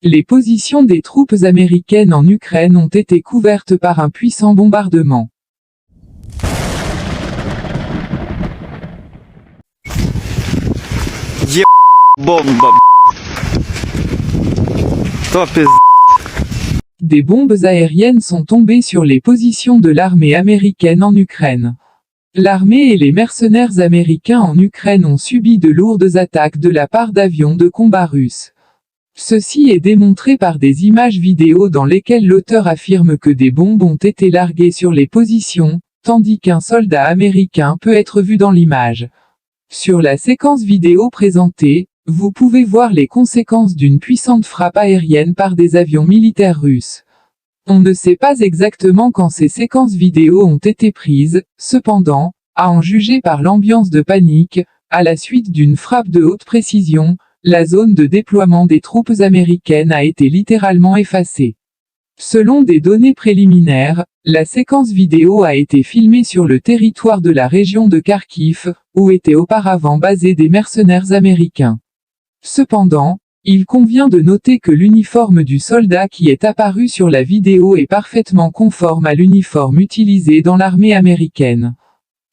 Les positions des troupes américaines en Ukraine ont été couvertes par un puissant bombardement. Бомба. Des bombes aériennes sont tombées sur les positions de l'armée américaine en Ukraine. L'armée et les mercenaires américains en Ukraine ont subi de lourdes attaques de la part d'avions de combat russes. Ceci est démontré par des images vidéo dans lesquelles l'auteur affirme que des bombes ont été larguées sur les positions, tandis qu'un soldat américain peut être vu dans l'image. Sur la séquence vidéo présentée, vous pouvez voir les conséquences d'une puissante frappe aérienne par des avions militaires russes. On ne sait pas exactement quand ces séquences vidéo ont été prises, cependant, à en juger par l'ambiance de panique, à la suite d'une frappe de haute précision, la zone de déploiement des troupes américaines a été littéralement effacée. Selon des données préliminaires, la séquence vidéo a été filmée sur le territoire de la région de Kharkiv, où étaient auparavant basés des mercenaires américains. Cependant, il convient de noter que l'uniforme du soldat qui est apparu sur la vidéo est parfaitement conforme à l'uniforme utilisé dans l'armée américaine.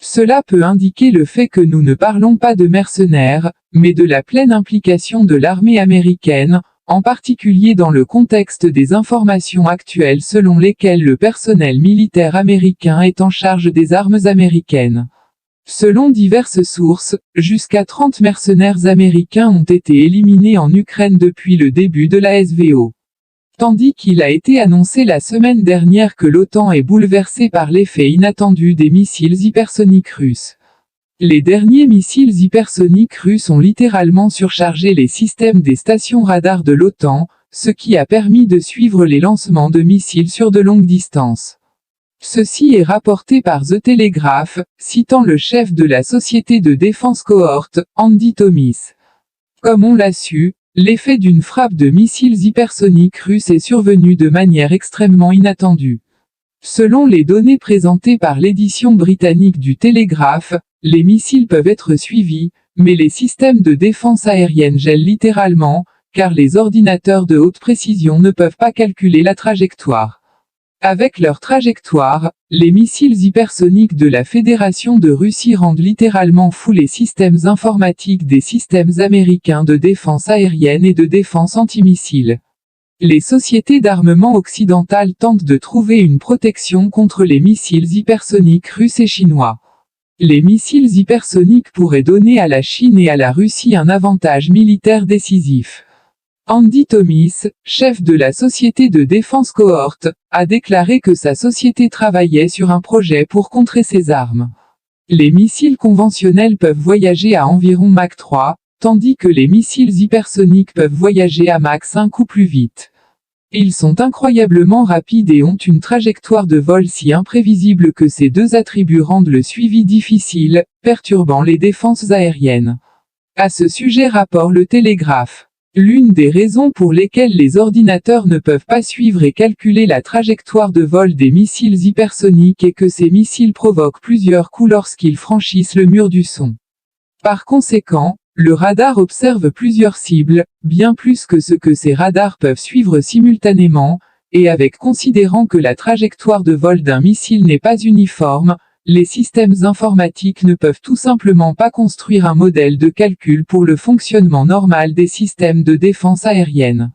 Cela peut indiquer le fait que nous ne parlons pas de mercenaires, mais de la pleine implication de l'armée américaine, en particulier dans le contexte des informations actuelles selon lesquelles le personnel militaire américain est en charge des armes américaines. Selon diverses sources, jusqu'à 30 mercenaires américains ont été éliminés en Ukraine depuis le début de la SVO. Tandis qu'il a été annoncé la semaine dernière que l'OTAN est bouleversée par l'effet inattendu des missiles hypersoniques russes. Les derniers missiles hypersoniques russes ont littéralement surchargé les systèmes des stations radars de l'OTAN, ce qui a permis de suivre les lancements de missiles sur de longues distances. Ceci est rapporté par The Telegraph, citant le chef de la société de défense Cohort, Andy Thomis. Comme on l'a su, l'effet d'une frappe de missiles hypersoniques russes est survenu de manière extrêmement inattendue. Selon les données présentées par l'édition britannique du Télégraphe, les missiles peuvent être suivis, mais les systèmes de défense aérienne gèlent littéralement, car les ordinateurs de haute précision ne peuvent pas calculer la trajectoire. Avec leur trajectoire, les missiles hypersoniques de la Fédération de Russie rendent littéralement fous les systèmes informatiques des systèmes américains de défense aérienne et de défense antimissiles. Les sociétés d'armement occidentales tentent de trouver une protection contre les missiles hypersoniques russes et chinois. Les missiles hypersoniques pourraient donner à la Chine et à la Russie un avantage militaire décisif. Andy Thomis, chef de la société de défense Cohort, a déclaré que sa société travaillait sur un projet pour contrer ces armes. Les missiles conventionnels peuvent voyager à environ Mach 3, tandis que les missiles hypersoniques peuvent voyager à Mach 5 ou plus vite. Ils sont incroyablement rapides et ont une trajectoire de vol si imprévisible que ces deux attributs rendent le suivi difficile, perturbant les défenses aériennes. À ce sujet rapporte le Télégraphe. L'une des raisons pour lesquelles les ordinateurs ne peuvent pas suivre et calculer la trajectoire de vol des missiles hypersoniques est que ces missiles provoquent plusieurs coups lorsqu'ils franchissent le mur du son. Par conséquent, le radar observe plusieurs cibles, bien plus que ce que ces radars peuvent suivre simultanément, et avec considérant que la trajectoire de vol d'un missile n'est pas uniforme, les systèmes informatiques ne peuvent tout simplement pas construire un modèle de calcul pour le fonctionnement normal des systèmes de défense aérienne.